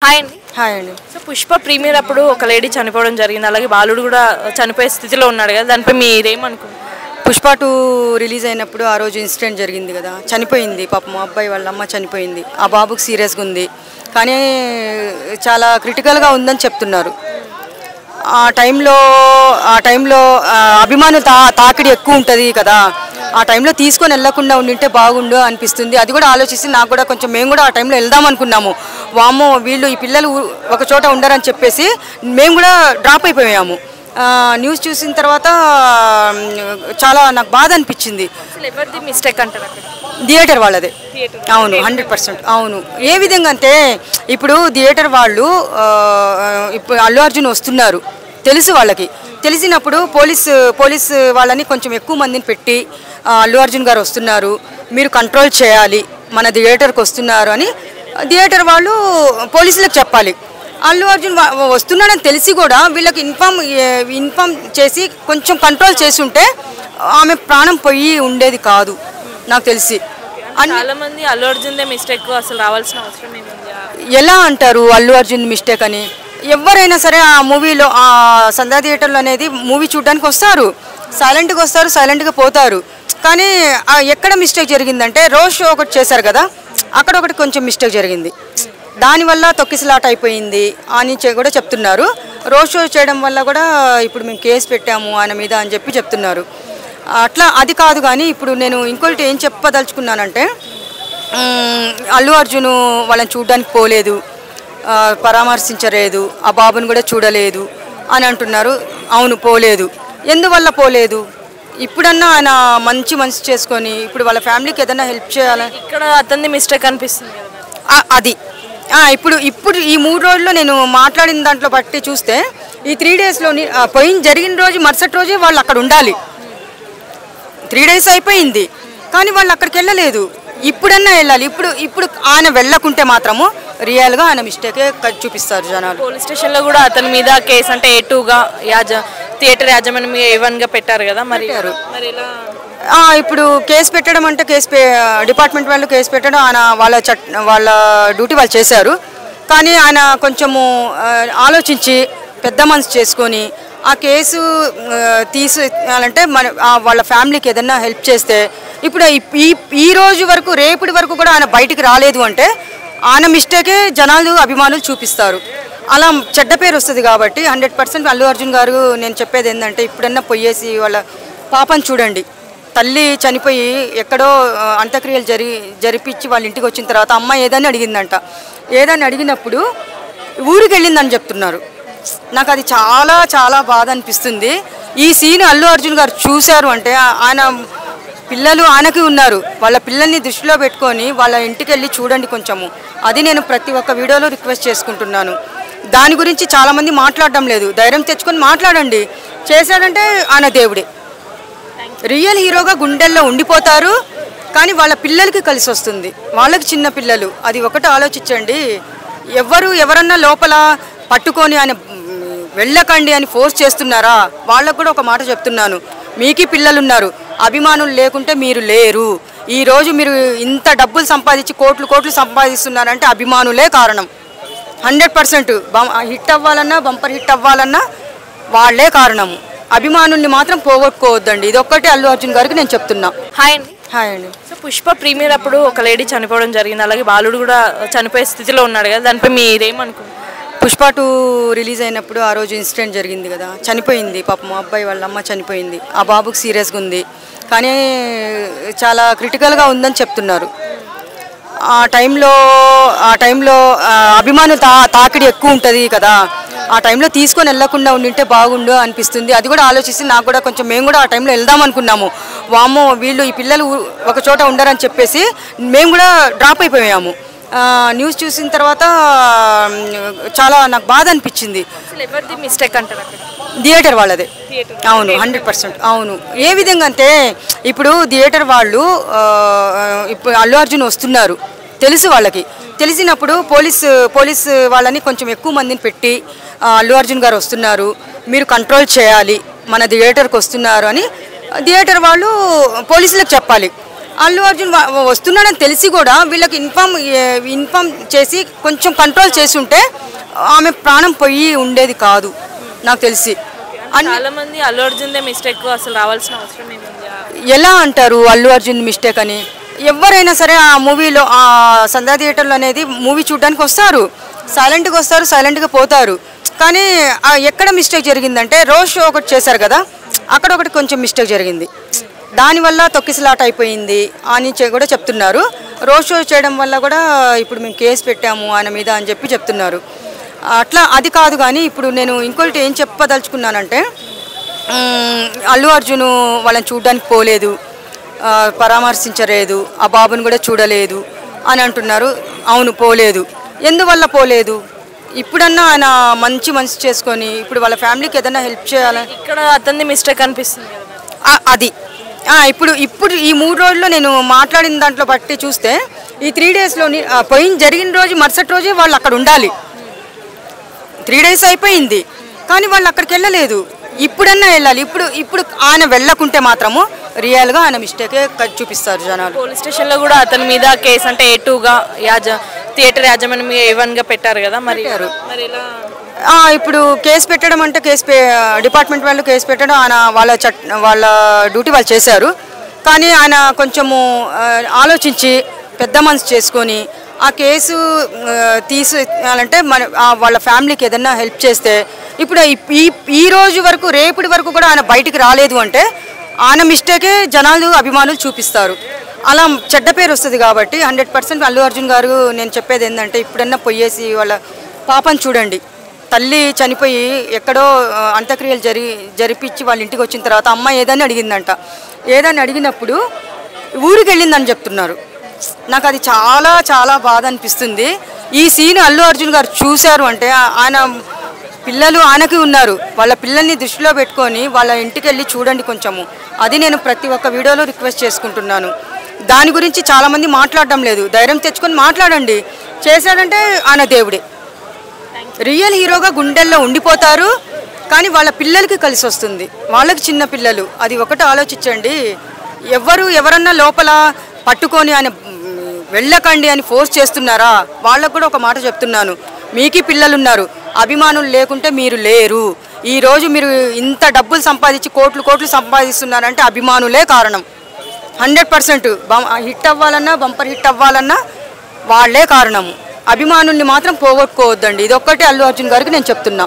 Hi అండి. Hi అండి. So Pushpa premier అప్పుడు ఒక లేడీ చనిపోవడం జరిగింది, అలాగే బాలుడు కూడా చనిపోయే స్థితిలో ఉన్నాడు కదా, దానిపై మీరేమనుకుంటున్నారు? పుష్ప 2 రిలీజ్ అయినప్పుడు ఆ రోజు ఇన్సిడెంట్ జరిగింది కదా, చనిపోయింది పాపం. మా అబ్బాయి వాళ్ళ అమ్మ చనిపోయింది. ఆ బాబుకి సీరియస్గా ఉంది, కానీ చాలా క్రిటికల్గా ఉందని చెప్తున్నారు. ఆ టైంలో అభిమానులు తాకిడి ఎక్కువ ఉంటుంది కదా, ఆ టైంలో తీసుకొని వెళ్ళకుండా ఉండింటే బాగుండు అనిపిస్తుంది. అది కూడా ఆలోచిస్తే నాకు కూడా కొంచెం, మేము కూడా ఆ టైంలో వెళ్దాం అనుకున్నాము. వామ్మో వీళ్ళు ఈ పిల్లలు ఒక చోట ఉండరని చెప్పేసి మేము కూడా డ్రాప్ అయిపోయాము. న్యూస్ చూసిన తర్వాత చాలా నాకు బాధ అనిపించింది. ఎవరిది మిస్టేక్ అంటారు? థియేటర్ వాళ్ళదే. అవును, 100%. అవును. ఏ విధంగా అంటే ఇప్పుడు థియేటర్ వాళ్ళు ఇప్పుడు అల్లు అర్జున్ వస్తున్నారు తెలుసు వాళ్ళకి. తెలిసినప్పుడు పోలీస్ వాళ్ళని కొంచెం ఎక్కువ మందిని పెట్టి అల్లు అర్జున్ గారు వస్తున్నారు, మీరు కంట్రోల్ చేయాలి, మన థియేటర్కి వస్తున్నారు అని థియేటర్ వాళ్ళు పోలీసులకు చెప్పాలి. అల్లు అర్జున్ వస్తున్నాడని తెలిసి కూడా వీళ్ళకి ఇన్ఫామ్ చేసి కొంచెం కంట్రోల్ చేసి ఉంటే ఆమె ప్రాణం పోయి ఉండేది కాదు నాకు తెలిసి. చాలా మంది అల్లు అర్జున్దే మిస్టేక్, అసలు రావాల్సిన అవసరం ఏముంది? ఎలా అంటారు అల్లు అర్జున్ మిస్టేక్ అని? ఎవరైనా సరే ఆ మూవీలో ఆ సంధ్యా థియేటర్లో అనేది మూవీ చూడడానికి వస్తారు, సైలెంట్గా వస్తారు, సైలెంట్గా పోతారు. కానీ ఎక్కడ మిస్టేక్ జరిగిందంటే రోడ్ షో ఒకటి చేశారు కదా, అక్కడ ఒకటి కొంచెం మిస్టేక్ జరిగింది. దానివల్ల తొక్కిసలాట అయిపోయింది అని కూడా చెప్తున్నారు. రోడ్ షో చేయడం వల్ల కూడా ఇప్పుడు మేము కేసు పెట్టాము ఆయన మీద అని చెప్తున్నారు. అట్లా అది కాదు. కానీ ఇప్పుడు నేను ఇంకోటి ఏం చెప్పదలుచుకున్నానంటే, అల్లు అర్జును వాళ్ళని చూడడానికి పోలేదు, పరామర్శించలేదు, ఆ బాబుని కూడా చూడలేదు అని అంటున్నారు. అవును, పోలేదు. ఎందువల్ల పోలేదు? ఇప్పుడన్నా ఆయన మంచి మనసు చేసుకొని ఇప్పుడు వాళ్ళ ఫ్యామిలీకి ఏదైనా హెల్ప్ చేయాలని ఇక్కడ అతన్ని మిస్టేక్ అనిపిస్తుంది అది. ఇప్పుడు ఈ 3 రోజుల్లో నేను మాట్లాడిన దాంట్లో బట్టి చూస్తే ఈ 3 డేస్లో జరిగిన రోజు మరుసటి రోజే వాళ్ళు అక్కడ ఉండాలి. 3 డేస్ అయిపోయింది కానీ వాళ్ళు అక్కడికి వెళ్ళలేదు. ఇప్పుడన్నా వెళ్ళాలి. ఇప్పుడు ఆయన వెళ్ళకుంటే మాత్రము రియల్గా ఆయన మిస్టేకే చూపిస్తారు జనాలు. పోలీస్ స్టేషన్లో కూడా అతని మీద కేసు అంటే A2గా థియేటర్ యాజమాన్యం A1గా పెట్టారు కదా, మరి ఇప్పుడు కేసు పెట్టడం అంటే డిపార్ట్మెంట్ వాళ్ళు కేసు పెట్టడం ఆయన వాళ్ళ డ్యూటీ వాళ్ళు చేశారు. కానీ ఆయన కొంచెము ఆలోచించి పెద్ద మనసు చేసుకొని ఆ కేసు తీసేయాలంటే వాళ్ళ ఫ్యామిలీకి ఏదన్నా హెల్ప్ చేస్తే, ఇప్పుడు ఈ రోజు వరకు రేపటి వరకు కూడా ఆయన బయటికి రాలేదు అంటే ఆయన మిస్టేకే జనాలు అభిమానులు చూపిస్తారు. అలా చెడ్డ పేరు వస్తుంది. కాబట్టి 100% అల్లు అర్జున్ గారు నేను చెప్పేది ఏంటంటే, ఇప్పుడన్నా పోయేసి వాళ్ళ పాపని చూడండి. తల్లి చనిపోయి ఎక్కడో అంత్యక్రియలు జరిపించి వాళ్ళ ఇంటికి వచ్చిన తర్వాత అమ్మ ఏదని అడిగిందంట. ఏదని అడిగినప్పుడు ఊరికి వెళ్ళిందని చెప్తున్నారు. నాకు అది చాలా చాలా బాధ అనిపిస్తుంది. ఈ సీన్ అల్లు అర్జున్ గారు చూశారు అంటే ఆయన పిల్లలు ఆయనకి ఉన్నారు, వాళ్ళ పిల్లల్ని దృష్టిలో పెట్టుకొని వాళ్ళ ఇంటికి వెళ్ళి చూడండి కొంచెము. అది నేను ప్రతి ఒక్క వీడియోలో రిక్వెస్ట్ చేసుకుంటున్నాను. దాని గురించి చాలామంది మాట్లాడడం లేదు. ధైర్యం తెచ్చుకొని మాట్లాడండి. చేశాడంటే ఆయన దేవుడే. రియల్ హీరోగా గుండెల్లో ఉండిపోతారు, కానీ వాళ్ళ పిల్లలకి కలిసి వస్తుంది. వాళ్ళకి చిన్న పిల్లలు, అది ఒకటి ఆలోచించండి. ఎవరన్నా లోపల పట్టుకొని ఆయన వెళ్ళకండి అని ఫోర్స్ చేస్తున్నారా? వాళ్ళకు కూడా ఒక మాట చెప్తున్నాను, మీకి పిల్లలు ఉన్నారు, అభిమానులు లేకుంటే మీరు లేరు. ఈరోజు మీరు ఇంత డబ్బులు సంపాదించి కోట్లు సంపాదిస్తున్నారంటే అభిమానులే కారణం. 100% హిట్ అవ్వాలన్నా, బంపర్ హిట్ అవ్వాలన్నా వాళ్ళే కారణము. అభిమానుల్ని మాత్రం పోగొట్టుకోవద్దండి. ఇది ఒక్కటే అల్లు అర్జున్ గారికి నేను చెప్తున్నా. హాయ్ అండి. హాయ్ అండి. సో పుష్ప ప్రీమియర్ అప్పుడు ఒక లేడీ చనిపోవడం జరిగింది, అలాగే బాలుడు కూడా చనిపోయే స్థితిలో ఉన్నాడు కదా, దానిపై మీరేమనుకుంటున్నారు? పుష్ప 2 రిలీజ్ అయినప్పుడు ఆ రోజు ఇన్సిడెంట్ జరిగింది కదా, చనిపోయింది పాపం. మా అబ్బాయి వాళ్ళ అమ్మ చనిపోయింది. ఆ బాబుకి సీరియస్గా ఉంది, కానీ చాలా క్రిటికల్గా ఉందని చెప్తున్నారు. ఆ టైంలో అభిమానులు తాకిడి ఎక్కువ ఉంటుంది కదా, ఆ టైంలో తీసుకొని వెళ్ళకుండా ఉండింటే బాగుండు అనిపిస్తుంది. అది కూడా ఆలోచిస్తే నాకు కూడా కొంచెం, మేము కూడా ఆ టైంలో వెళ్దాం అనుకున్నాము. వామ్మో వీళ్ళు ఈ పిల్లలు ఒక చోట ఉండరని చెప్పేసి మేము కూడా డ్రాప్ అయిపోయాము. న్యూస్ చూసిన తర్వాత చాలా నాకు బాధ అనిపించింది. ఎవరిది మిస్టేక్ అంటారు? థియేటర్ వాళ్ళదే. అవును, 100%. అవును. ఏ విధంగా అంటే ఇప్పుడు థియేటర్ వాళ్ళు ఇప్పుడు అల్లు అర్జున్ వస్తున్నారు తెలుసు వాళ్ళకి. తెలిసినప్పుడు పోలీస్ వాళ్ళని కొంచెం ఎక్కువ మందిని పెట్టి అల్లు అర్జున్ గారు వస్తున్నారు, మీరు కంట్రోల్ చేయాలి, మన థియేటర్కి వస్తున్నారు అని థియేటర్ వాళ్ళు పోలీసులకు చెప్పాలి. అల్లు అర్జున్ వస్తున్నాడని తెలిసి కూడా వీళ్ళకి ఇన్ఫామ్ చేసి కొంచెం కంట్రోల్ చేసి ఉంటే ఆమె ప్రాణం పోయి ఉండేది కాదు నాకు తెలిసి. చాలా మంది అల్లు అర్జున్దే మిస్టేక్, అసలు రావాల్సిన అవసరం ఏముంది ఎలా అంటారు అల్లు అర్జున్ మిస్టేక్ అని? ఎవరైనా సరే ఆ మూవీలో ఆ సంధ్యా థియేటర్లో అనేది మూవీ చూడడానికి వస్తారు, సైలెంట్గా వస్తారు, సైలెంట్గా పోతారు. కానీ ఎక్కడ మిస్టేక్ జరిగిందంటే రోడ్ షో ఒకటి చేశారు కదా, అక్కడ ఒకటి కొంచెం మిస్టేక్ జరిగింది, దానివల్ల తొక్కిసలాట అయిపోయింది అని కూడా చెప్తున్నారు. రోడ్ షో చేయడం వల్ల కూడా ఇప్పుడు మేము కేసు పెట్టాము ఆయన మీద అని చెప్తున్నారు. అట్లా అది కాదు. కానీ ఇప్పుడు నేను ఇంకోటి ఏం చెప్పదలుచుకున్నానంటే అల్లు అర్జును వాళ్ళని చూడడానికి పోలేదు, పరామర్శించలేదు, ఆ బాబుని కూడా చూడలేదు అని అంటున్నారు. అవును, పోలేదు. ఎందువల్ల పోలేదు? ఇప్పుడన్నా ఆయన మంచి మనసు చేసుకొని ఇప్పుడు వాళ్ళ ఫ్యామిలీకి ఏదైనా హెల్ప్ చేయాలని ఇక్కడ అతన్ని మిస్టేక్ అనిపిస్తుంది అది. ఇప్పుడు ఈ 3 రోజుల్లో నేను మాట్లాడిన దాంట్లో బట్టి చూస్తే ఈ 3 డేస్లోని జరిగిన రోజు మరుసటి రోజే వాళ్ళు అక్కడ ఉండాలి. 3 డేస్ అయిపోయింది కానీ వాళ్ళు అక్కడికి వెళ్ళలేదు. ఇప్పుడన్నా వెళ్ళాలి. ఇప్పుడు ఆయన వెళ్ళకుంటే మాత్రము రియల్గా ఆయన మిస్టేకే చూపిస్తారు జనాలు. పోలీస్ స్టేషన్లో కూడా అతని మీద కేసు అంటే A2గా థియేటర్ యాజమాన్యం A1గా పెట్టారు కదా, మరి ఇప్పుడు కేసు పెట్టడం అంటే డిపార్ట్మెంట్ వాళ్ళు కేసు పెట్టడం ఆయన వాళ్ళ డ్యూటీ వాళ్ళు చేశారు. కానీ ఆయన కొంచెము ఆలోచించి పెద్ద మనసు చేసుకొని ఆ కేసు తీసేయాలంటే వాళ్ళ ఫ్యామిలీకి ఏదైనా హెల్ప్ చేస్తే ఇప్పుడు ఈ రోజు వరకు రేపటి వరకు కూడా ఆయన బయటికి రాలేదు అంటే ఆయన మిస్టేకే జనాలు అభిమానులు చూపిస్తారు. అలా చెడ్డ పేరు వస్తుంది. కాబట్టి 100% అల్లు అర్జున్ గారు నేను చెప్పేది ఏంటంటే ఇప్పుడన్నా పోయేసి వాళ్ళ పాపను చూడండి. తల్లి చనిపోయి ఎక్కడో అంత్యక్రియలు జరిపించి వాళ్ళ ఇంటికి వచ్చిన తర్వాత అమ్మ ఏదని అడిగిందంట. ఏదని అడిగినప్పుడు ఊరికి వెళ్ళిందని చెప్తున్నారు. నాకు అది చాలా చాలా బాధ అనిపిస్తుంది. ఈ సీన్ అల్లు అర్జున్ గారు చూశారు అంటే ఆయన పిల్లలు ఆయనకి ఉన్నారు, వాళ్ళ పిల్లల్ని దృష్టిలో పెట్టుకొని వాళ్ళ ఇంటికి వెళ్ళి చూడండి కొంచెము. అది నేను ప్రతి ఒక్క వీడియోలో రిక్వెస్ట్ చేసుకుంటున్నాను. దాని గురించి చాలామంది మాట్లాడడం లేదు. ధైర్యం తెచ్చుకొని మాట్లాడండి. చేశాడంటే ఆయన దేవుడే, రియల్ హీరోగా గుండెల్లో ఉండిపోతారు. కానీ వాళ్ళ పిల్లలకి కలిసి వస్తుంది, వాళ్ళకి చిన్న పిల్లలు. అది ఒకటి ఆలోచించండి. ఎవరన్నా లోపల పట్టుకొని ఆయన వెళ్ళకండి అని ఫోర్స్ చేస్తున్నారా? వాళ్ళకు కూడా ఒక మాట చెప్తున్నాను, మీకి పిల్లలు ఉన్నారు, అభిమానులు లేకుంటే మీరు లేరు. ఈరోజు మీరు ఇంత డబ్బులు సంపాదించి కోట్లు సంపాదిస్తున్నారంటే అభిమానులే కారణం. 100% హిట్ అవ్వాలన్నా, బంపర్ హిట్ అవ్వాలన్నా వాళ్ళే కారణము. అభిమానుల్ని మాత్రం పోగొట్టుకోవద్దండి. ఇదొక్కటి అల్లు అర్జున్ గారికి నేను చెప్తున్నా.